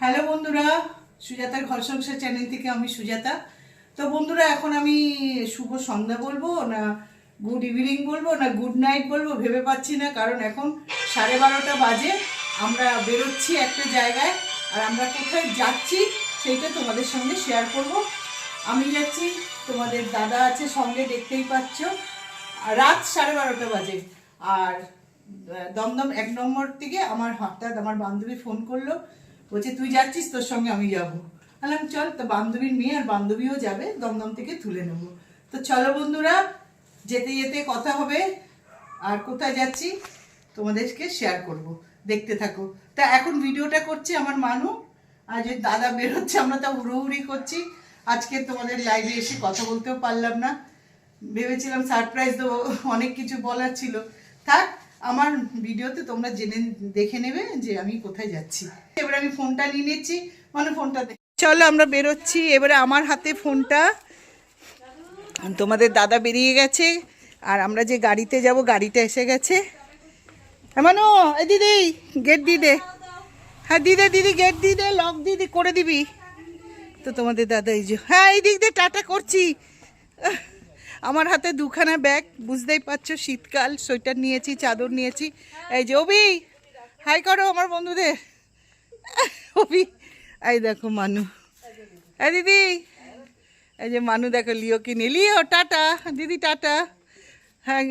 Hello বন্ধুরা, সুজাতার ঘর সংসার চ্যানেল থেকে আমি সুজাতা। তো বন্ধুরা, এখন আমি শুভ সন্ধ্যা বলবো না গুড ইভিনিং বলবো না গুড নাইট বলবো ভেবে পাচ্ছি না, কারণ এখন 12:30 বাজে। আমরা বেরোচ্ছি একটা জায়গায়, আর আমরা কোথায় যাচ্ছি সেইটা তোমাদের সঙ্গে শেয়ার করব। আমি যাচ্ছি, তোমাদের দাদা আছে সঙ্গে, দেখতেই পাচ্ছ। রাত 12:30 বাজে। আর দমদম 1 নম্বর থেকে আমার হঠাৎ আমার বান্ধবী ফোন করলো, বলছে তুই যাচ্ছিস, তোর সঙ্গে আমি যাবো। বললাম চল। তো বান্ধবীর মেয়ে আর বান্ধবীও যাবে, দমদম থেকে তুলে নেবো। তো চলো বন্ধুরা, যেতে যেতে কথা হবে। আর কোথায় যাচ্ছি তোমাদেরকে শেয়ার করব, দেখতে থাকো। তা এখন ভিডিওটা করছে আমার মানু, আর যে দাদা বেরোচ্ছে, আমরা তো হুড়োহুড়ি করছি। আজকে তোমাদের লাইভে এসে কথা বলতেও পারলাম না, ভেবেছিলাম সারপ্রাইজ দেবো, অনেক কিছু বলার ছিল। থাক, আমার ভিডিওতে তোমরা জেনে দেখে নেবে যে আমি কোথায় যাচ্ছি। এবারে আমি ফোনটা নিয়ে নিচ্ছি, মানে ফোনটা চলো আমরা বেরোচ্ছি। এবারে আমার হাতে ফোনটা, তোমাদের দাদা বেরিয়ে গেছে, আর আমরা যে গাড়িতে যাব গাড়িটা এসে গেছে। এমনও এই দিদি গেট দিয়ে দে। হ্যাঁ দিদি, দিদি গেট দিয়ে দে, লক দিদি করে দিবি। তো তোমাদের দাদা এই যে, হ্যাঁ এই দিক দিয়ে টাটা করছি। আমার হাতে দুখানা ব্যাগ, বুঝতেই পারছো শীতকাল, সোয়েটার নিয়েছি, চাদর নিয়েছি। এই যে অভি, হাই করো আমার বন্ধুদের। অভি, এই দেখো মানু, এই দিদি, এই যে মানু দেখো লিওকে নিয়ে। লিও টাটা দিদি, টাটা। হ্যাঁ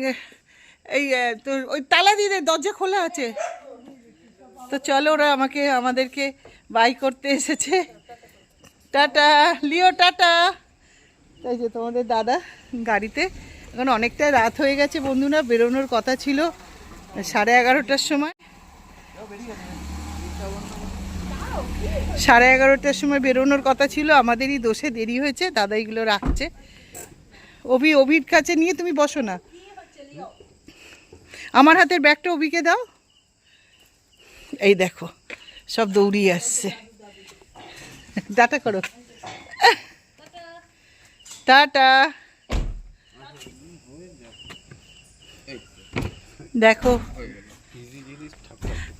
এই তোর ওই তালা দিদি, দরজা খোলা আছে। তো চলো, ওরা আমাদেরকে বাই করতে এসেছে। টাটা লিও, টাটা। এই যে তোমাদের দাদা গাড়িতে। এখন অনেকটা রাত হয়ে গেছে বন্ধুরা, বেরোনোর কথা ছিল 11:30টার সময়। 11:30টার সময় বেরোনোর কথা ছিল, আমাদেরই দোষে দেরি হয়েছে। দাদা এগুলো রাখছে। অভির কাছে নিয়ে তুমি বসো না, আমার হাতের ব্যাগটা অভিকে দাও। এই দেখো সব দৌড়িয়ে আসছে। টাটা করো, টাটা। দেখো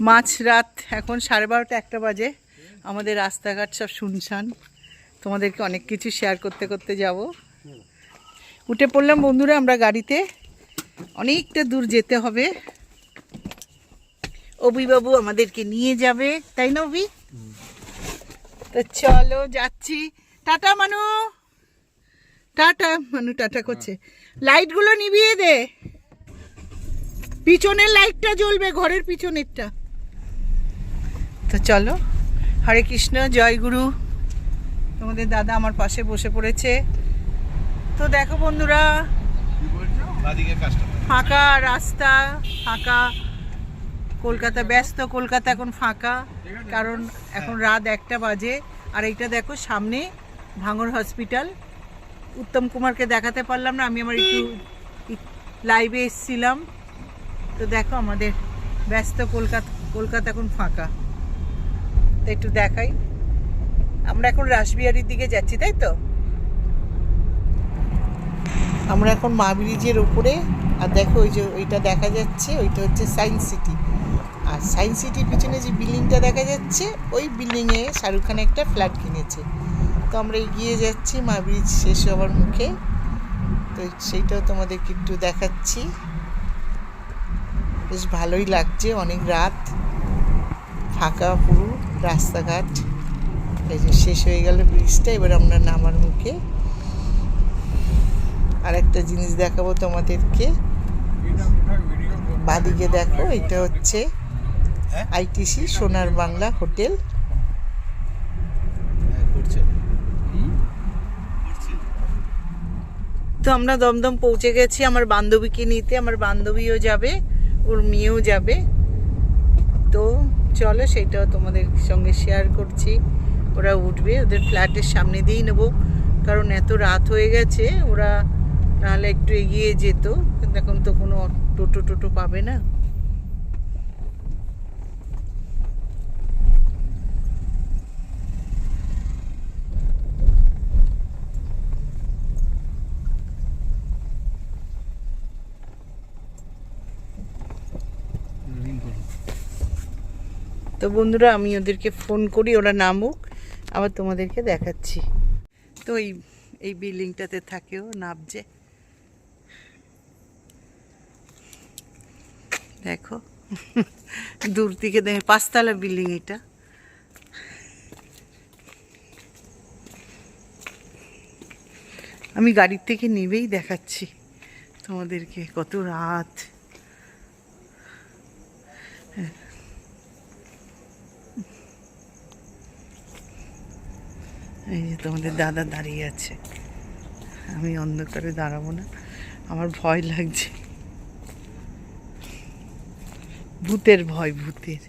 মাঝরাত, এখন 12:30-1টা বাজে। আমাদের রাস্তাঘাট সব শুনশান। তোমাদেরকে অনেক কিছু শেয়ার করতে করতে যাব। উঠে পড়লাম বন্ধুরা আমরা গাড়িতে, অনেকটা দূর যেতে হবে। অভিবাবু আমাদেরকে নিয়ে যাবে, তাই না অভি? তো চলো যাচ্ছি। টাটা মানু, টাটা। মানু টাটা করছে। লাইটগুলো নিভিয়ে দে, পিছনের লাইটটা জ্বলবে, ঘরের পিছনেরটা। তো চলো, হরে কৃষ্ণ, জয় গুরু। তোমাদের দাদা আমার পাশে বসে পড়েছে। তো দেখো বন্ধুরা, ফাঁকা রাস্তা, ফাঁকা কলকাতা, ব্যস্ত কলকাতা এখন ফাঁকা, কারণ এখন রাত 1টা বাজে। আর এইটা দেখো সামনে ভাঙড় হসপিটাল। উত্তম কুমারকে দেখাতে পারলাম না, আমি আমার একটু লাইভে এসেছিলাম। তো দেখো আমাদের ব্যস্ত কলকাতা এখন ফাঁকা। তো একটু দেখাই, আমরা এখন রাসবিহারীর দিকে যাচ্ছি, তাই তো? আমরা এখন মা ব্রিজের উপরে। আর দেখো ওই যে ওইটা দেখা যাচ্ছে, ওইটা হচ্ছে সায়েন্স সিটি। আর সায়েন্স সিটির পিছনে যে বিল্ডিংটা দেখা যাচ্ছে, ওই বিল্ডিংয়ে শাহরুখ খান একটা ফ্ল্যাট কিনেছে। তো আমরা এগিয়ে যাচ্ছি মা ব্রিজ শেষ হওয়ার মুখে। তো সেইটাও তোমাদেরকে একটু দেখাচ্ছি। বেশ ভালোই লাগছে, অনেক রাত, ফাঁকা পুরো রাস্তাঘাট। এই যে শেষ হয়ে গেল ব্রিজটা, এবার আমরা নামার মুখে। আর একটা জিনিস দেখাবো তোমাদেরকে, বাদিকে দেখো, এটা হচ্ছে আইটিসি সোনার বাংলা হোটেল। তো আমরা দমদম পৌঁছে গেছি আমার বান্ধবীকে নিতে। আমার বান্ধবীও যাবে, ওর মেয়েও যাবে। তো চলো, সেটাও তোমাদের সঙ্গে শেয়ার করছি। ওরা উঠবে, ওদের ফ্ল্যাটের সামনে দিয়েই নেবো, কারণ এত রাত হয়ে গেছে। ওরা নাহলে একটু এগিয়ে যেত, কিন্তু এখন তো কোনো টোটো পাবে না। তো তো বন্ধুরা আমি ওদেরকে ফোন করি, ওরা নামুক, আবার তোমাদেরকে দেখাচ্ছি। তো এই বিল্ডিংটাতে থাকেও, নামছে দেখো দূর থেকে দেখে, 5 তলা বিল্ডিং এটা। আমি গাড়ির থেকে নেবেই দেখাচ্ছি তোমাদেরকে, কত রাত। এই যে তোমাদের দাদা দাঁড়িয়ে আছে, আমি অন্ধকারে দাঁড়াবো না, আমার ভয় লাগছে, ভূতের ভয়, ভূতের।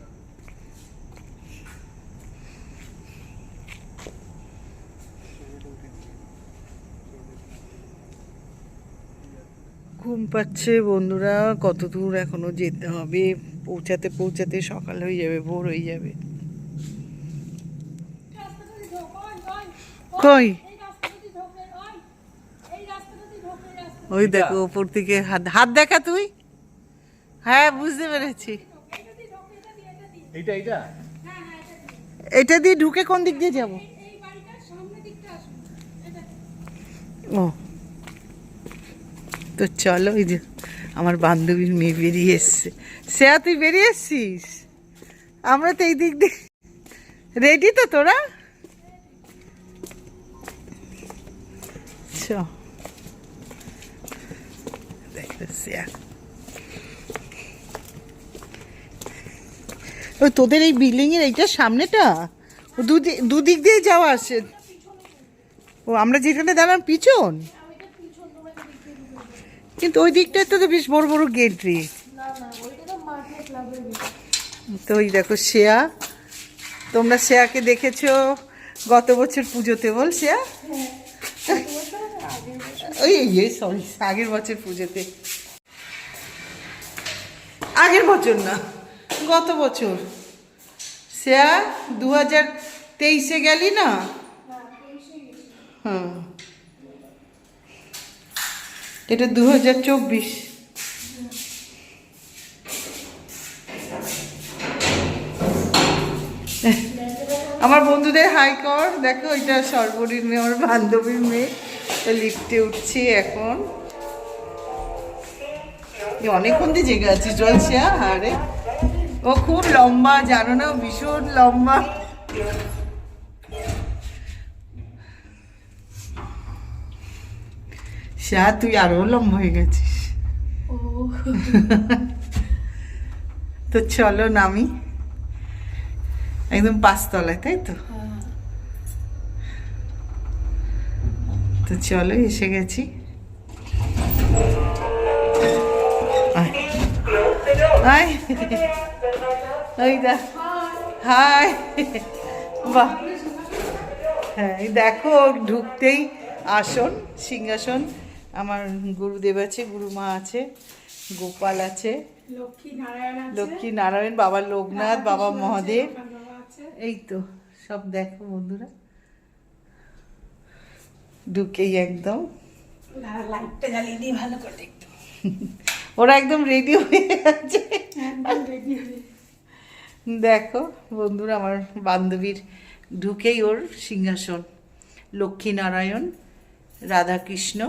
ঘুম পাচ্ছে বন্ধুরা, কত দূর এখনো যেতে হবে, পৌঁছাতে পৌঁছাতে সকাল হয়ে যাবে, ভোর হয়ে যাবে। কই ওই দেখো ওপর থেকে হাত হাত দেখা তুই, হ্যাঁ বুঝতে পেরেছি। এটা দিয়ে ঢুকে কোন দিক দিয়ে যাব? ও তো চলো, এই যে আমার বান্ধবীর মেয়ে বেরিয়ে এসছে। শ্রেয়া তুই বেরিয়ে এসছিস? আমরা তো এই দিক দিয়ে রেডি, তো তোরা ওই তোদের এই বিল্ডিং এর এইটা সামনেটা, দুদিক দিয়ে যাওয়া আসে। ও আমরা যেখানে দাঁড়ান পিছন, কিন্তু ওই দিকটায় তো বেশ বড় বড় গেট রে। তো ওই দেখো শ্রেয়া, তোমরা শ্রেয়াকে দেখেছো গত বছর পুজোতে, বল শ্রেয়া? ওই সরি, আগের বছর পুজোতে, আগের বছর না গত বছর। শ্রেয়া 2023-এ গেলি না? হ্যাঁ, এটা 2024। আমার বন্ধুদের হাই কর, দেখো এটা সর্বরীর মেয়ে, আমার বান্ধবীর মেয়ে, লিফটে উঠছি এখন। অনেকক্ষণ দিয়ে জেগে আছি, চলছে। আরে ও খুব লম্বা, জানো না, ভীষণ লম্বা। শ্রেয়া তুই আরো লম্বা হয়ে গেছিস। তো চলো নামি, একদম 5 তলায়, তাই তো? তো চলো এসে গেছি। হাই হাই, বাহ, হ্যাঁ দেখো ঢুকতেই আসন, সিংহাসন, আমার গুরুদেব আছে, গুরুমা আছে, গোপাল আছে, লক্ষ্মী নারায়ণ, বাবা লোকনাথ, বাবা মহাদেব, এই তো সব দেখো বন্ধুরা, ঢুকেই একদম লাইটটা জ্বালিয়ে দিয়ে ভালো করে দেখতো। ওরা একদম রেডি হয়ে গেছে, দেখো বন্ধুরা, আমার বান্ধবীর ঢুকেই ওর সিংহাসন, লক্ষ্মী নারায়ণ, রাধাকৃষ্ণ,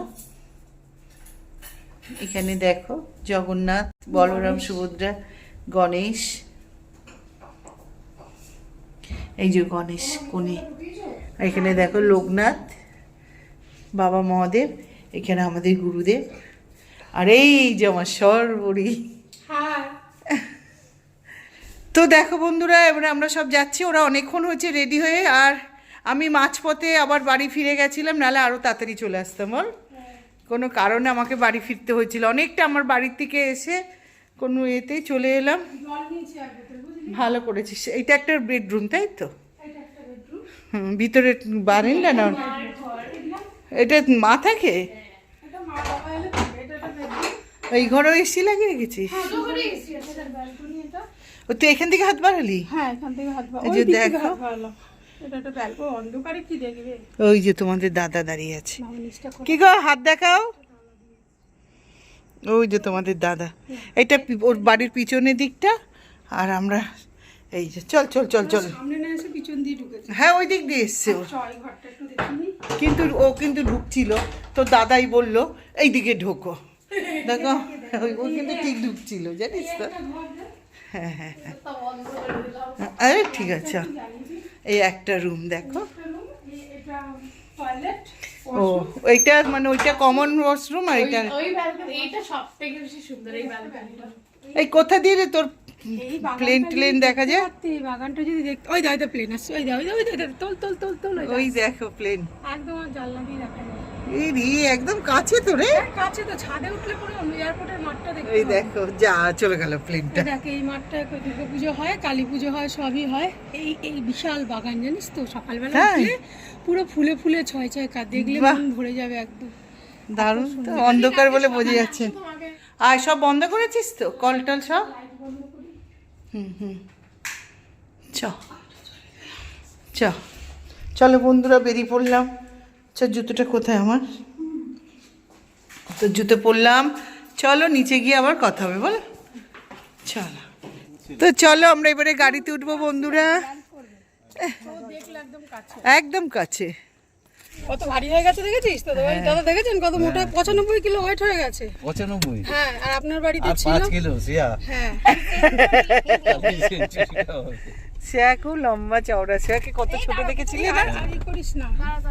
এখানে দেখো জগন্নাথ, বলরাম, সুভদ্রা, গণেশ, এই যে গণেশ কোণে, এখানে দেখো লোকনাথ, বাবা মহাদেব, এখানে আমাদের গুরুদেব, আর এই যে আমার সর্বরী। তো দেখো বন্ধুরা, এবারে আমরা সব যাচ্ছি, ওরা অনেকক্ষণ হয়েছে রেডি হয়ে, আর আমি মাঝপথে আবার বাড়ি ফিরে গেছিলাম, নাহলে আরও তাড়াতাড়ি চলে আসতাম। বল, কোনো কারণে আমাকে বাড়ি ফিরতে হয়েছিল অনেকটা, আমার বাড়ির থেকে এসে কোনো এতেই চলে এলাম। ভালো করেছিস, এইটা একটা বেডরুম, তাই তো? হুম, ভিতরে বারান্দা না, এটা মা থাকে, এই ঘরেও এসি লাগিয়ে রেখেছিস? ও তুই এখান থেকে হাত বাড়ালি? হ্যাঁ, এখান থেকে হাত বাড়ালাম। এই যে দেখো, এটা একটা ব্যালকনি, অন্ধকারে কি দেখবে? ওই যে তোমাদের দাদা দাঁড়িয়ে আছে, কি গো হাত দেখাও, ওই যে তোমাদের দাদা, এটা ওর বাড়ির পিছনের দিকটা, আর আমরা এই যে চল চল চল চল। সামনে না এসে পিছন দিয়ে ঢুকেছে। হ্যাঁ ওই দিক দিয়ে এসছে ও। চল ঘরটা একটু দেখিনি। কিন্তু ও কিন্তু ঢুকছিল, তো দাদাই বলল এই দিকে ঢোকো। দেখো ও কিন্তু ঠিক ঢুকছিল, জানিস তো। হ্যাঁ হ্যাঁ হ্যাঁ, আরে ঠিক আছে। এই একটা রুম দেখো। এটা টয়লেট। ও ওইটা মানে ওইটা কমন ওয়াশরুম, আর এটা ওই ব্যালকনি, এইটা সবথেকে বেশি সুন্দর এই ব্যালকনিটা। এই কোথা দিয়ে রে তোর এই প্লেন টেন দেখা যায়? এই বাগানটা যদি দেখতে, ওই দাও প্লেন আসছে, ওই দাও ওই দাও, তোল তোল তোল তোল। ওই দেখো প্লেন। একদম আর জানলা দিয়ে দেখা যায়। এই রে একদম কাছে তো রে। কাছে তো, ছাদে উঠলে পরে এয়ারপোর্টের মাঠটা দেখতে এই পাবো। দেখো যা চলে গেল প্লেনটা। দেখ এই মাঠটা দুর্গা পুজো হয়, কালী পুজো হয়, সবই হয়। এই এই বিশাল বাগান জানিস তো, সকালবেলা হ্যাঁ। উঠলে পুরো ফুলে ফুলে ছয় ছয় কাজ, দেখলে বাহ। মন ভরে যাবে একদম। দারুণ তো, অন্ধকার বলে বোঝা যাচ্ছে। আর সব বন্ধ করেছিস তো কল টল সব? হুম হুম, চ চ চলো বন্ধুরা বেরিয়ে পড়লাম। জুতোটা কোথায় আমার? তো জুতো পরলাম, চলো নিচে গিয়ে আবার কথা হবে, বলো। চলো তো চলো আমরা এবারে গাড়িতে উঠবো বন্ধুরা। দেখলে একদম কাছে, একদম কাছে। কত ভারী হয়ে গেছে দেখেছিস তো? দাদা দেখেছেন কত মোটা? 95 কিলো ওয়েট হয়ে গেছে। 95 হ্যাঁ, আর আপনার বাড়িতে আর ছিল 5 কিলো সিয়া। হ্যাঁ। সে খুব লম্বা চওড়া, সে কত ছোট দেখেছিলি না? আর ই করিস না,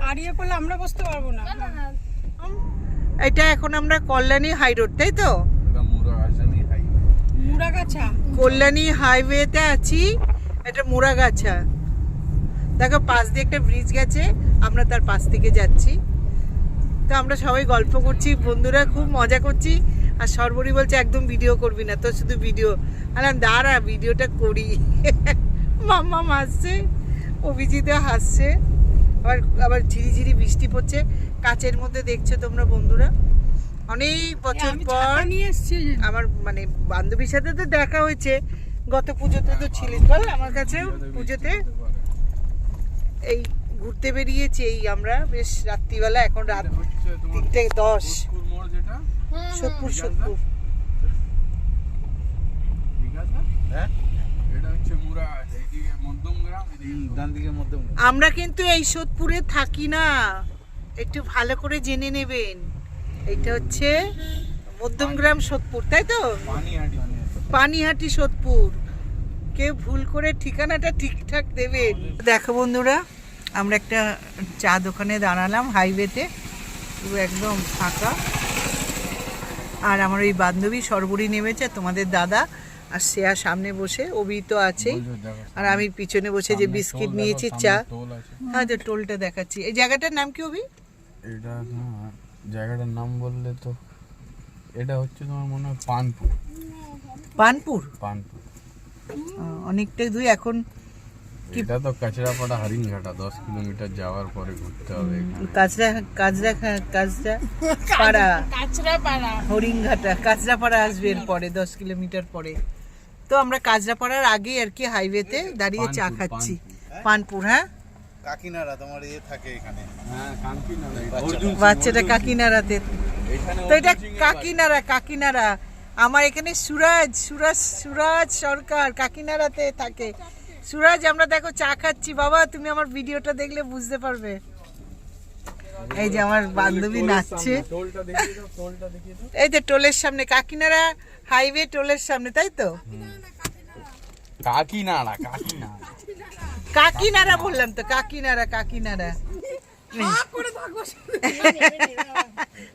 আর ইয়ে করলে আমরা বসতে পারবো না। এটা এখন আমরা কল্যাণী হাই রোড, তাই তো? এটা মুরাগাছানি হাইওয়ে। মুড়াগাছা। কল্যাণী হাইওয়েতে আছি, এটা মুরাগাছা। দেখো পাশ দিয়ে একটা ব্রিজ গেছে, আমরা তার পাশ থেকে যাচ্ছি। তো আমরা সবাই গল্প করছি, বন্ধুরা খুব মজা করছি। আর সর্বরী বলছে একদম ভিডিও করবি না, তো শুধু ভিডিও। আলাম দাঁড়া ভিডিওটা করি। মাম্মা হাসছে, অভিজিৎও হাসছে। আবার আবার ঝিরিঝিরি বৃষ্টি পড়ছে কাচের মধ্যে, দেখছো তোমরা বন্ধুরা। অনেক বছর আমি পর ছাতা নিয়ে এসেছি। আমার মানে বান্ধবীর সাথে তো দেখা হয়েছে, গত পুজোতে তো ছিলিস বল আমার কাছে পুজোতে। এই ঘুরতে বেরিয়েছি এই আমরা বেশ রাত্রিবেলা, এখন রাত 3:10। মোড় যেটা সোদপুর ঠিক আছে, হ্যাঁ এটা হচ্ছে মুরাগাছ, এইদিকে মধ্যমগ্রাম, এদিকে ডান দিকে মধ্যমগ্রাম। আমরা কিন্তু এই সোদপুরে থাকি না, একটু ভালো করে জেনে নেবেন। এটা হচ্ছে মধ্যমগ্রাম সোদপুর, তাই তো? পানিহাটি। পানিহাটি সোদপুর। কেউ ভুল করে ঠিকানাটা ঠিকঠাক দেবেন। দেখো বন্ধুরা, আমরা একটা চা দোকানে দাঁড়ালাম হাইওয়েতে, পুরো একদম ফাঁকা। আর আমার ওই বান্ধবী সর্বরী নেমেছে, তোমাদের দাদা আর শ্রেয়া সামনে বসে, অভি তো আছেই, আর আমি পিছনে বসে যে বিস্কিট নিয়েছি, চা। টোল আছে। হ্যাঁ যে টোলটা দেখাচ্ছি। এই জায়গাটার নাম কি অভি? এটা না, জায়গাটার নাম বললে তো, এটা হচ্ছে তোমার মনে হয় পানপুর। পানপুর। পানপুর অনেকটাই দূর এখন। এটা তো কাছড়াপাড়া হরিণঘাটা, 10 কিলোমিটার যাওয়ার পরে ঘুরতে হবে এখানে। কাছড়াপাড়া হরিণঘাটা, কাছড়াপাড়া আসবে এর পরে 10 কিলোমিটার পরে। তো আমরা কাছড়াপাড়ার আগে আর কি হাইওয়েতে দাঁড়িয়ে চা পানপুর, খাচ্ছি। পানপুর, হ্যাঁ কাকিনারা তোমার ইয়ে থাকে এখানে। হ্যাঁ, কাকিনাড়া। বাচ্চাটা কাকিনাড়াতে। এখানে তো এটা কাকিনাড়া। আমার এখানে সুরাজ সরকার কাকিনাড়াতে থাকে। সুরাজ, আমরা দেখো চা খাচ্ছি। বাবা তুমি আমার ভিডিওটা দেখলে বুঝতে পারবে। এই যে আমার বান্ধবী নাচছে, টোলটা দেখিয়ে দাও, টোলটা দেখিয়ে দাও। এই যে টোলের সামনে, কাকিনাড়া হাইওয়ে টোলের সামনে, তাই তো? কাকিনাড়া বললাম তো, কাকিনাড়া।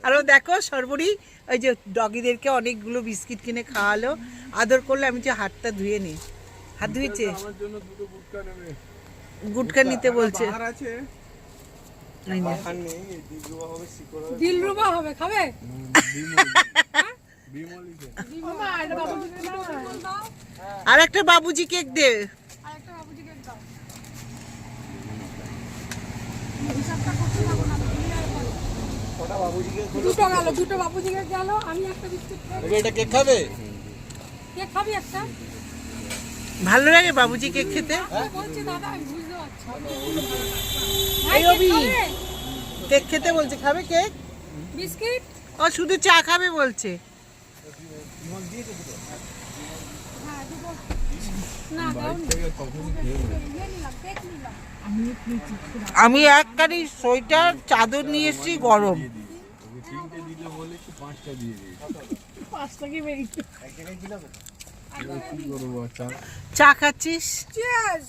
আর ও দেখো সর্বরী ওই যে ডগিদেরকে অনেকগুলো বিস্কিট কিনে খাওয়ালো, আদর করলো। আমি যে হাতটা ধুয়ে নি, হাত ধুয়েছে, আমার জন্য দুটো গুটকা নেবে। গুটকা নিতে বলছে। আর আছে এই যে। আর নেই, দিলরুবা হবে, শিকড় হবে। দিলরুবা হবে, খাবে? বিমলিতে আর একটা বাবুজি কেক দে। আরেকটা বাবুজি কেক দাও। দুটো বাবুজি কেক গেল, আমি একটা বিস্কুট খাই। এটা কেক খাবে? কেক খাবি একটা? ভালো লাগে বাবুজি কেক খেতে। বলছি দাদা, আমি বুঝতে পারছি। এই অভি কেক খেতে বলছে, খাবে কেক? বিস্কিট? ও শুধু চা খাবে বলছে। হ্যাঁ, দুটো। না বাইরে থেকে কখনই খেয়ে নেই। আমি একখানি সোয়েটার চাদর নিয়ে এসেছি গরম। ওকে 3টে দিলে বলেছি 5টা দিয়ে দিয়েছি। 5টা কি বেরিয়েছে? এবার কি করবো চা চা খাচ্ছিস? চিয়ার্স।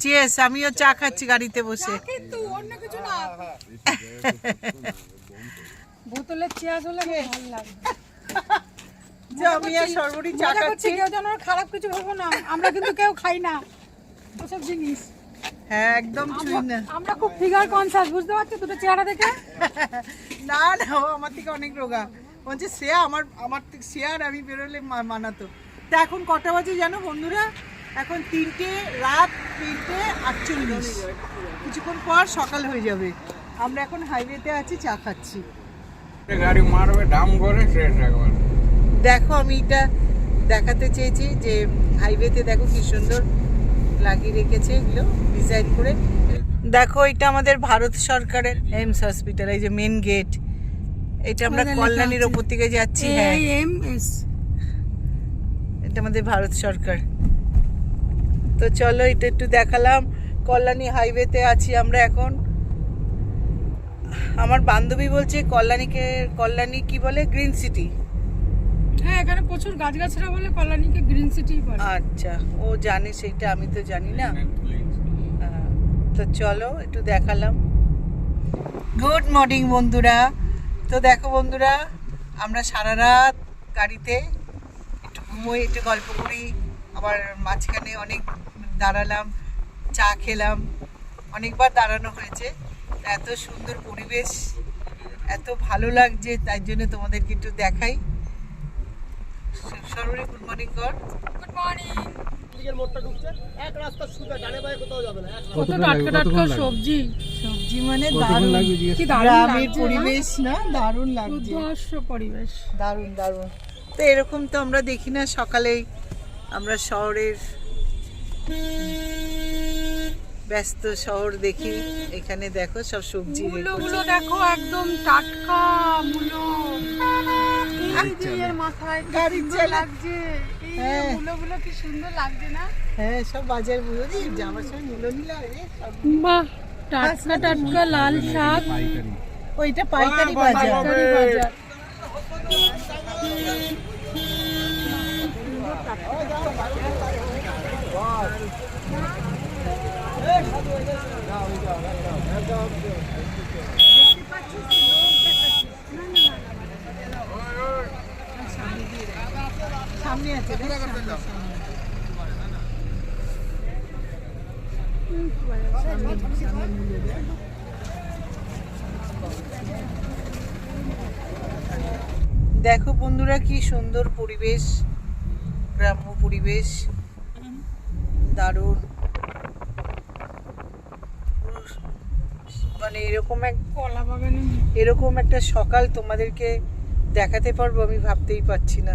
চিয়ার্স। আমিও চা খাচ্ছি গাড়িতে বসে। কিন্তু অন্য কিছু না। বোতলের চিয়ার্স হলে খুব ভালো লাগবে। যে আমি আর সর্বরী চা মজা করছি, খাচ্ছি। কেউ যেন খারাপ কিছু ভাবো না, আমরা কিন্তু কেউ খাই না ওসব জিনিস। হ্যাঁ একদম ছুঁই না। আমরা খুব ফিগার কনসাস, বুঝতে পারছো দুটো চেহারা দেখে? না না, ও আমার থেকে অনেক রোগা। বলছে শ্রেয়া আমার থেকে শ্রেয়া আর আমি বেরোলে মানাতো। তা এখন কটা বাজে জানো বন্ধুরা? এখন 3টে, রাত 3:48। কিছুক্ষণ পর সকাল হয়ে যাবে। আমরা এখন হাইওয়েতে আছি, চা খাচ্ছি। গাড়ি মারবে ডাম করে শেষ একবার। দেখো আমি এটা দেখাতে চেয়েছি যে হাইওয়েতে দেখো কি সুন্দর লাগিয়ে রেখেছে এগুলো ডিজাইন করে। দেখো এটা আমাদের ভারত সরকারের এইমস হসপিটাল, এই যে মেন গেট। এটা আমরা ওখানে লেখা কল্যাণীর আছে। ওপর থেকে যাচ্ছি। হ্যাঁ AMS। এটা আমাদের ভারত সরকার। তো চলো এটা একটু দেখালাম। কল্যাণী হাইওয়েতে আছি আমরা এখন। আমার বান্ধবী বলছে কল্যাণী কি বলে, গ্রিন সিটি। হ্যাঁ, এখানে প্রচুর গাছগাছরা বলে কল্যাণীকে গ্রিন সিটি বলে। আচ্ছা, ও জানে সেটা, আমি তো জানি না। তো চলো একটু দেখালাম। গুড মর্নিং বন্ধুরা। তো দেখো বন্ধুরা, আমরা সারা রাত গাড়িতে একটু ঘুমোই, একটু গল্প করি, আবার মাঝখানে অনেক দাঁড়ালাম, চা খেলাম, অনেকবার দাঁড়ানো হয়েছে। এত সুন্দর পরিবেশ, এত ভালো লাগছে, তাই জন্য তোমাদেরকে একটু দেখাই। সর্বরী গুড মর্নিং কর। Good morning. কত কত টাটকা টাটকা সবজি। সবজি মানে কতক্ষণ দারুণ, লাগবে জিজ্ঞেস কি দারুণ গ্রামের লাগছে, পরিবেশ না? দারুণ লাগছে, উদ্ভাস্য পরিবেশ। দারুণ দারুণ। তো এরকম তো আমরা দেখি না সকালেই। আমরা শহরের ব্যস্ত শহর দেখি, এখানে দেখো সব সবজি মূলোগুলো দেখো একদম টাটকা মূলো। এই যে এর মাথায় কি গাড়ি সুন্দর চালা- লাগছে, এই যে হ্যাঁ। মূলোগুলো কি সুন্দর লাগছে না? হ্যাঁ সব বাজার গুলো যাওয়ার সময় মূল্য নিলে বাহ, টাটকা টাটকা লাল শাক। পাইকারি ওইটা পাইকারি বাজার। পাইকারি বাজার। সামনে আছে দেখ, দেখো বন্ধুরা কি সুন্দর পরিবেশ, গ্রাম্য পরিবেশ, দারুণ। মানে কলা বাগানে এরকম একটা সকাল তোমাদেরকে দেখাতে পারবো আমি ভাবতেই পারছি না।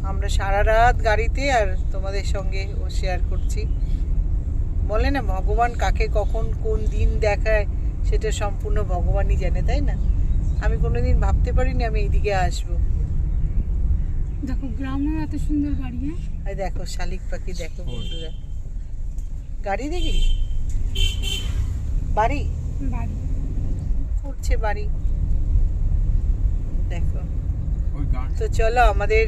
আমরা সারা রাত গাড়িতে আর তোমাদের সঙ্গে ও শেয়ার করছি। বলে না ভগবান কাকে কখন কোন দিন দেখায়, সেটা সম্পূর্ণ ভগবানই জানে, তাই না? আমি কোনোদিন ভাবতে পারিনি আমি এইদিকে আসবো। দেখো গ্রামেও এত সুন্দর বাড়ি। হ্যাঁ, আর দেখো শালিক পাখি, দেখো বন্ধুরা, গাড়ি দেখি, বাড়ি বাড়ি। উঠছে বাড়ি, দেখো। ওই গান তো চলো আমাদের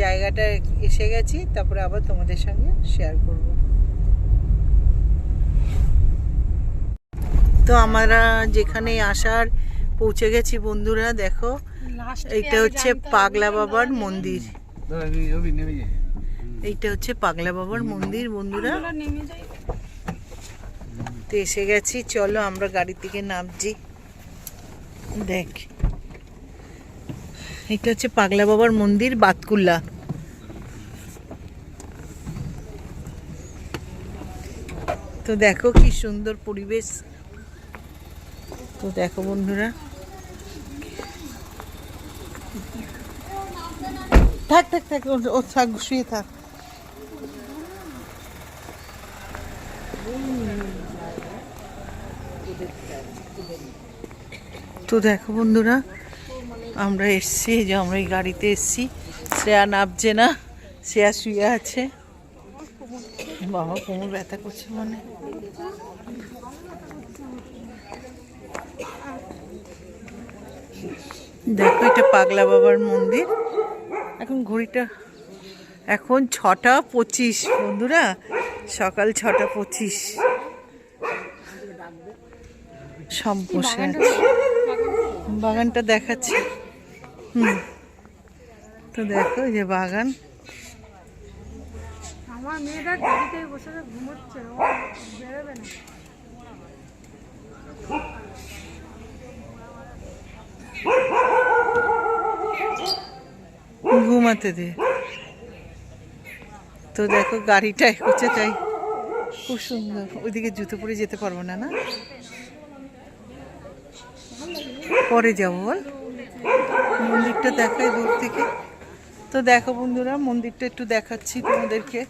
জায়গাটা এসে গেছি, তারপরে আবার তোমাদের সঙ্গে শেয়ার করব। তো আমরা যেখানে আসার পৌঁছে গেছি বন্ধুরা, দেখো এইটা হচ্ছে পাগলা বাবার মন্দির। অভি নেমে যায়। এইটা হচ্ছে পাগলা বাবার মন্দির বন্ধুরা। আমরা নেমে যাই। তো এসে গেছি, চলো আমরা গাড়ি থেকে নামছি। দেখ এটা হচ্ছে পাগলা বাবার মন্দির, বাতকুল্লা। তো দেখো কি সুন্দর পরিবেশ। তো দেখো বন্ধুরা, থাক থাক থাক, ও থাক, শুয়ে থাক। তো দেখো বন্ধুরা, আমরা এসছি, যে আমরা এই গাড়িতে এসছি। শ্রেয়া নামছে না, শ্রেয়া শুয়ে আছে। বাবা কোমর ব্যথা করছে মনে। দেখো এটা পাগলা বাবার মন্দির। এখন ঘড়িটা এখন 6:25 বন্ধুরা, সকাল 6:25। সব বসে আছে, বাগানটা দেখাচ্ছে। তো দেখো এই যে বাগান। আমার মেয়েটা গাড়িতে বসে ঘুমোচ্ছে, ও বেরোবে না। ঘুমাতে দে। তো দেখো গাড়িটা এগোচ্ছে, তাই খুব সুন্দর। ওইদিকে জুতো পরে যেতে পারবো না, না পরে যাবো বল। মন্দিরটা দেখাই দূর থেকে। তো দেখো বন্ধুরা, মন্দিরটা একটু দেখাচ্ছি তোমাদেরকে।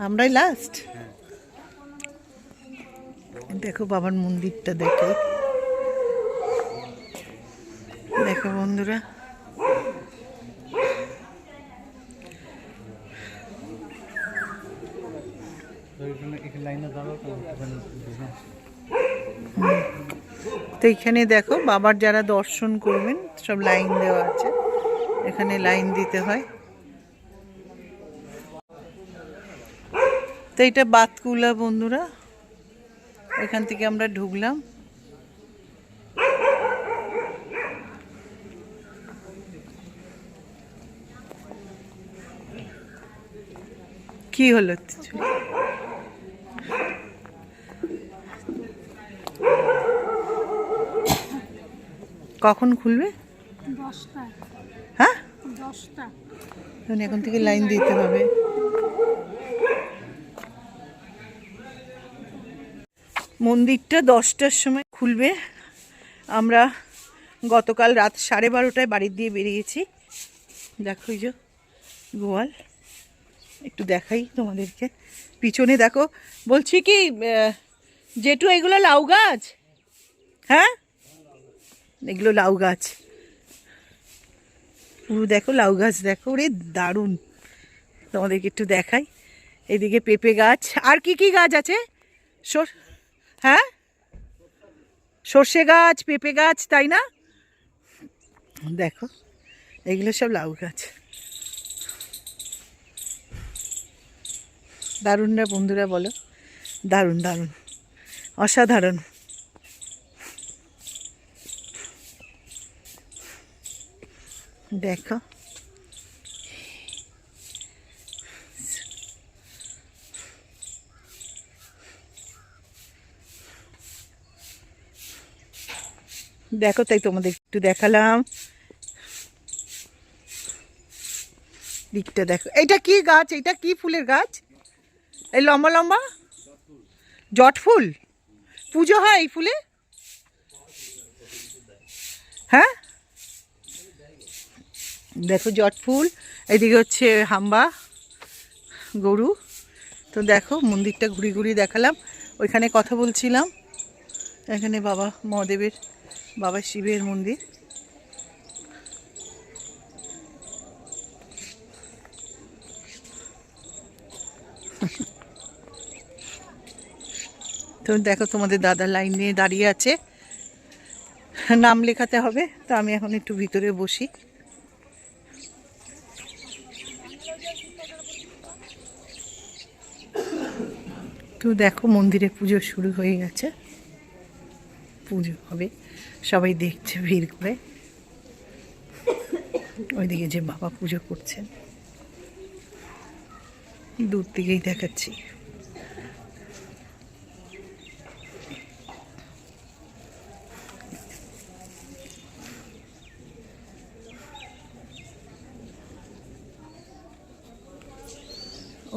আমরাই লাস্ট। দেখো বাবার মন্দিরটা দেখো, দেখো বন্ধুরা। তো এখানে দেখো বাবার যারা দর্শন করবেন সব লাইন দেওয়া আছে, এখানে লাইন দিতে হয়। তো এটা বাতকুলা বন্ধুরা, এখান থেকে আমরা ঢুকলাম। কি হলো? কখন খুলবে? 10টা। হ্যাঁ 10টা। এখন থেকে লাইন দিতে হবে। মন্দিরটা 10টার সময় খুলবে। আমরা গতকাল রাত 12:30টায় বাড়ি দিয়ে বেরিয়েছি। দেখো এই যে গোয়াল, একটু দেখাই তোমাদেরকে। পিছনে দেখো, বলছি কি জেঠু এগুলো লাউ গাছ? হ্যাঁ এগুলো লাউ গাছ, পুরো দেখো লাউ গাছ দেখো, রে দারুণ। তোমাদেরকে একটু দেখাই। এদিকে পেঁপে গাছ, আর কি কি গাছ আছে? হ্যাঁ সর্ষে গাছ, পেঁপে গাছ, তাই না? দেখো এগুলো সব লাউ গাছ। দারুণ না বন্ধুরা, বলো? দারুণ দারুণ, অসাধারণ। দেখো দেখো, তাই তোমাদের একটু দেখালাম। দিকটা দেখো। এটা কি গাছ? এটা কি ফুলের গাছ? এই লম্বা লম্বা জট ফুল। পুজো হয় এই ফুলে? হ্যাঁ দেখো জট ফুল। এদিকে হচ্ছে হাম্বা গরু। তো দেখো মন্দিরটা ঘুরি ঘুরি দেখালাম। ওইখানে কথা বলছিলাম। এখানে বাবা মহাদেবের, বাবা শিবের মন্দির। তো দেখো তোমাদের দাদা লাইন নিয়ে দাঁড়িয়ে আছে, নাম লেখাতে হবে। তো আমি এখন একটু ভিতরে বসি। তো দেখো মন্দিরে পুজো শুরু হয়ে গেছে, পুজো হবে, সবাই দেখছে ভিড় করে। ওইদিকে যে বাবা পুজো করছেন, দূর থেকেই দেখাচ্ছি।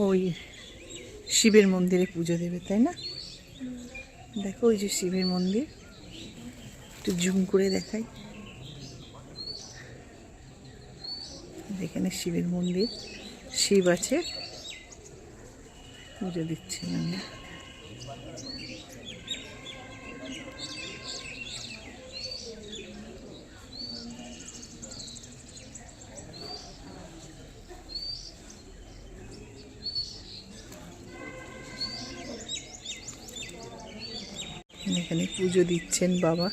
ওই শিবের মন্দিরে পুজো দেবে, তাই না? দেখো ওই যে শিবের মন্দির, একটু জুম করে দেখাই। এখানে শিবের মন্দির, শিব আছে, পুজো দিচ্ছেন আমি। এখানে পুজো দিচ্ছেন বাবা।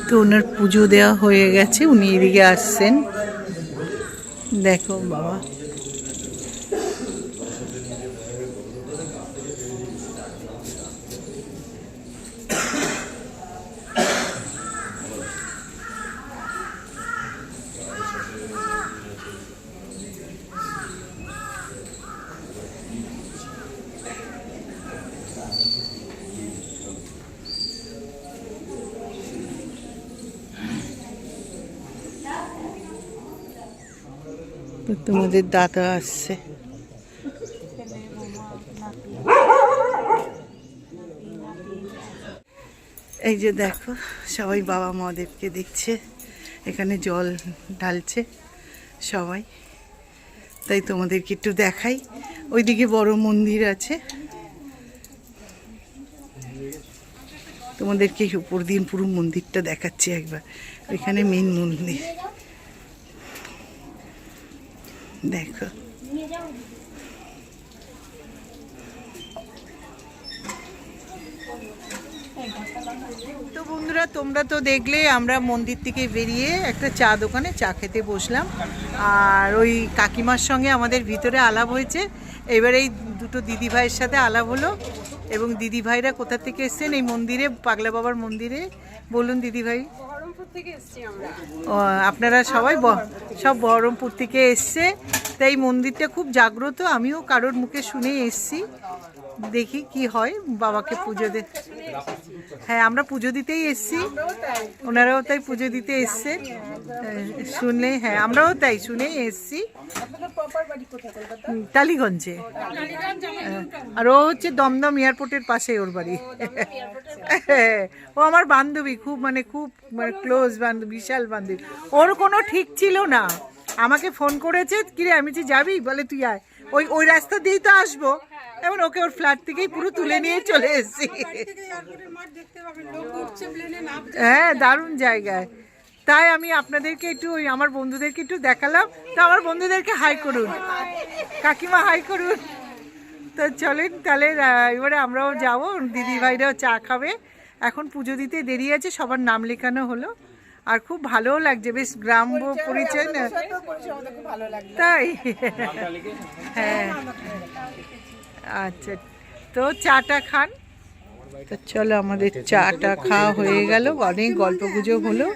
তো ওনার পুজো দেওয়া হয়ে গেছে, উনি এদিকে আসছেন। দেখো বাবা, তো তোমাদের দাদা আসছে। এই যে দেখো সবাই বাবা মহাদেবকে দেখছে, এখানে জল ঢালছে সবাই, তাই তোমাদেরকে একটু দেখাই। ওইদিকে বড় মন্দির আছে, তোমাদেরকে উপর দিন পুরো মন্দিরটা দেখাচ্ছি একবার। ওইখানে মেন মন্দির দেখো। তো বন্ধুরা তোমরা তো দেখলে আমরা মন্দির থেকে বেরিয়ে একটা চা দোকানে চা খেতে বসলাম, আর ওই কাকিমার সঙ্গে আমাদের ভিতরে আলাপ হয়েছে। এবার এই দুটো দিদিভাইয়ের সাথে আলাপ হলো, এবং দিদিভাইরা কোথা থেকে এসছেন এই মন্দিরে, পাগলা বাবার মন্দিরে, বলুন দিদিভাই। ও আপনারা সবাই সব বহরমপুর থেকে এসছে, তাই মন্দিরটা খুব জাগ্রত। আমিও কারোর মুখে শুনে এসছি, দেখি কি হয়। বাবাকে পুজো হ্যাঁ আমরা পুজো দিতেই এসছি, ওনারাও তাই পুজো দিতে এসছে শুনলে। হ্যাঁ আমরাও তাই শুনেই এসছি। টালিগঞ্জে, আর ও হচ্ছে দমদম এয়ারপোর্টের পাশে ওর বাড়ি। ও আমার বান্ধবী, খুব মানে ক্লোজ বান্ধবী, বিশাল বান্ধবী। ওর কোনো ঠিক ছিল না, আমাকে ফোন করেছে, কিরে আমি যে যাবি, বলে তুই আয়, ওই রাস্তা দিয়েই তো আসবো। এমন ওকে ওর ফ্ল্যাট থেকেই পুরো তুলে নিয়ে চলে এসেছি। হ্যাঁ দারুণ জায়গায়, তাই আমি আপনাদেরকে একটু ওই আমার বন্ধুদেরকে একটু দেখালাম। তো আমার বন্ধুদেরকে হাই করুন, কাকিমা হাই করুন। তো চলেন তাহলে এবারে আমরাও যাবো, দিদি ভাইরাও চা খাবে। এখন পুজো দিতে দেরি আছে, সবার নাম লেখানো হলো, আর খুব ভালোও লাগছে, বেশ গ্রাম পরিচয় না তাই। হ্যাঁ আচ্ছা, তো চাটা খান। তো চলো আমাদের চাটা খাওয়া হয়ে গেল, অনেক গল্প গুজব হলো,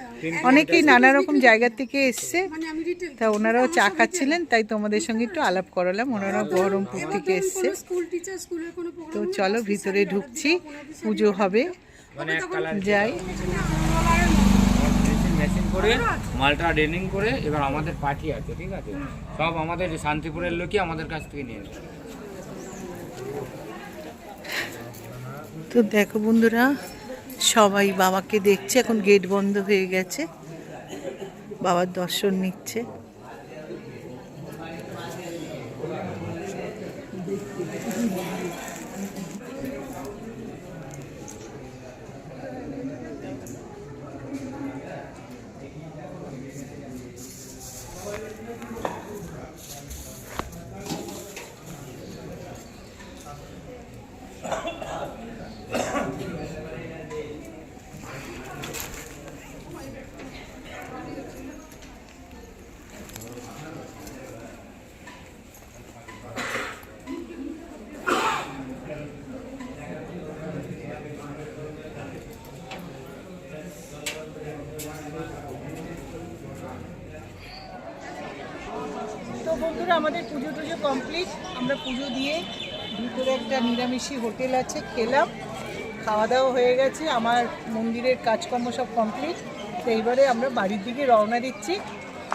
অনেকেই নানা রকম জায়গা থেকে এসছে, তা ওনারাও চা খাচ্ছিলেন, তাই তোমাদের সঙ্গে একটু আলাপ করালাম। ওনারাও বহরমপুর থেকে এসছে। তো চলো ভিতরে ঢুকছি, পুজো হবে, যাই। মেশিন করে মালটা ড্রেনিং করে এবার আমাদের পার্টি আছে, ঠিক আছে, সব আমাদের শান্তিপুরের লোকই আমাদের কাছ থেকে নিয়ে নেয়। তো দেখো বন্ধুরা সবাই বাবাকে দেখছে, এখন গেট বন্ধ হয়ে গেছে, বাবার দর্শন নিচ্ছে। বন্ধুরা আমাদের পুজো টুজো কমপ্লিট, আমরা পুজো দিয়ে ভিতরে একটা নিরামিষি হোটেল আছে, খেলাম, খাওয়া দাওয়া হয়ে গেছে, আমার মন্দিরের কাজকর্ম সব কমপ্লিট। তো এইবারে আমরা বাড়ির দিকে রওনা দিচ্ছি।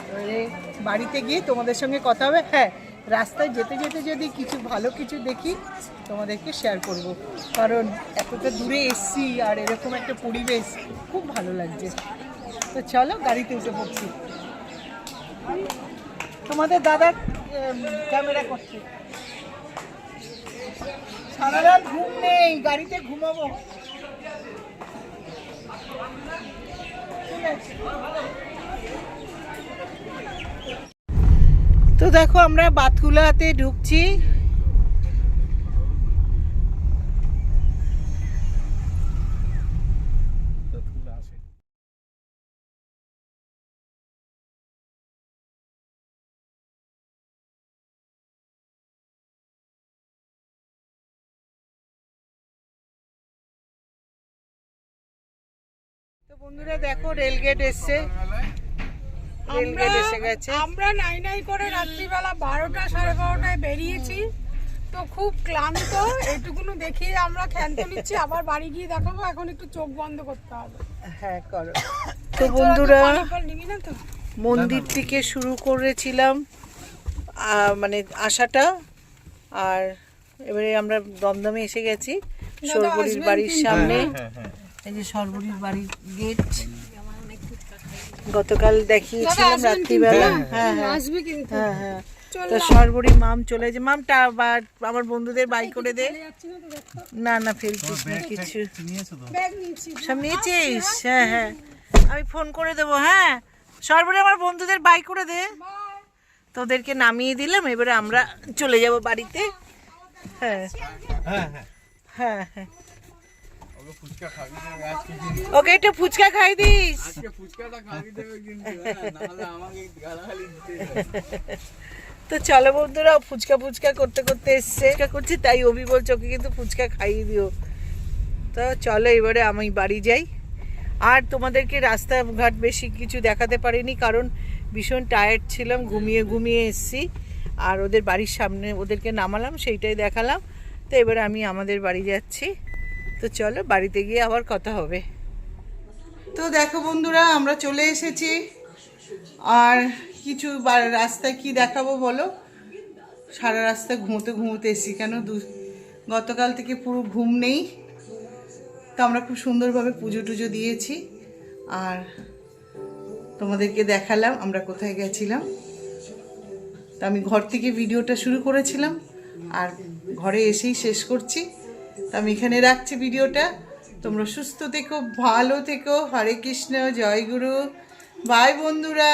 এবারে বাড়িতে গিয়ে তোমাদের সঙ্গে কথা হবে। হ্যাঁ, রাস্তায় যেতে যেতে যদি কিছু ভালো কিছু দেখি তোমাদেরকে শেয়ার করব, কারণ এতটা দূরে এসছি আর এরকম একটা পরিবেশ খুব ভালো লাগছে। তো চলো গাড়িতে উঠে পড়ছি। তোমাদের দাদা ক্যামেরা করছে। সারা রাত ঘুম নেই, গাড়িতে ঘুমাবো। ঠিক আছে। তো দেখো আমরা বাতকুলাতে ঢুকছি। তো বন্ধুরা দেখো রেলগেট এসছে, রেলগেট এসে গেছে। আমরা নাই নাই করে রাত্রিবেলা 12টা 12:30টায় বেরিয়েছি, তো খুব ক্লান্ত। এইটুকুনো দেখিয়ে আমরা ক্ষান্ত নিচ্ছি, আবার বাড়ি গিয়ে দেখাবো। এখন একটু চোখ বন্ধ করতে হবে। হ্যাঁ করো। তো বন্ধুরা নিবি না তো? মন্দির থেকে শুরু করেছিলাম মানে আসাটা, আর এবারে আমরা দমদমে এসে গেছি সরবরির বাড়ির সামনে। এই যে সরবরির বাড়ির গেট, গতকাল দেখিয়েছিলাম রাত্রিবেলা। হ্যাঁ হ্যাঁ আসবে কিন্তু। হ্যাঁ হ্যাঁ। তো সরবরি মাম চলে যে, মামটা আমার বন্ধুদের বাই করে দে। না না ফেলছিস না কিছু, ব্যাগ নিচ্ছি। সব নিয়েছিস? হ্যাঁ হ্যাঁ, আমি ফোন করে দেবো। হ্যাঁ, সরবরি আমার বন্ধুদের বাই করে দে। তোদেরকে নামিয়ে দিলাম, এবারে আমরা চলে যাব বাড়িতে। হ্যাঁ হ্যাঁ হ্যাঁ হ্যাঁ। ওকে একটু ফুচকা খাই দিস। তো চলো বন্ধুরা, ফুচকা ফুচকা করতে করতে এসছে করছি, তাই অভি বলছে ওকে কিন্তু ফুচকা খাইয়ে দিও। তো চলো এবারে আমি বাড়ি যাই। আর তোমাদেরকে রাস্তাঘাট বেশি কিছু দেখাতে পারিনি, কারণ ভীষণ টায়ার্ড ছিলাম, ঘুমিয়ে ঘুমিয়ে এসছি। আর ওদের বাড়ির সামনে ওদেরকে নামালাম, সেইটাই দেখালাম। তো এবারে আমি আমাদের বাড়ি যাচ্ছি। তো চলো বাড়িতে গিয়ে আবার কথা হবে। তো দেখো বন্ধুরা, আমরা চলে এসেছি। আর কিছু রাস্তায় কি দেখাবো বলো? সারা রাস্তা ঘুমোতে ঘুমোতে এসেছি, কেন গতকাল থেকে পুরো ঘুম নেই। তো আমরা খুব সুন্দরভাবে পুজো টুজো দিয়েছি, আর তোমাদেরকে দেখালাম আমরা কোথায় গেছিলাম। তো আমি ঘর থেকে ভিডিওটা শুরু করেছিলাম, আর ঘরে এসেই শেষ করছি। তো আমি এখানে রাখছি ভিডিওটা। তোমরা সুস্থ থেকো, ভালো থেকো। হরে কৃষ্ণ, জয় গুরু, বাই বন্ধুরা।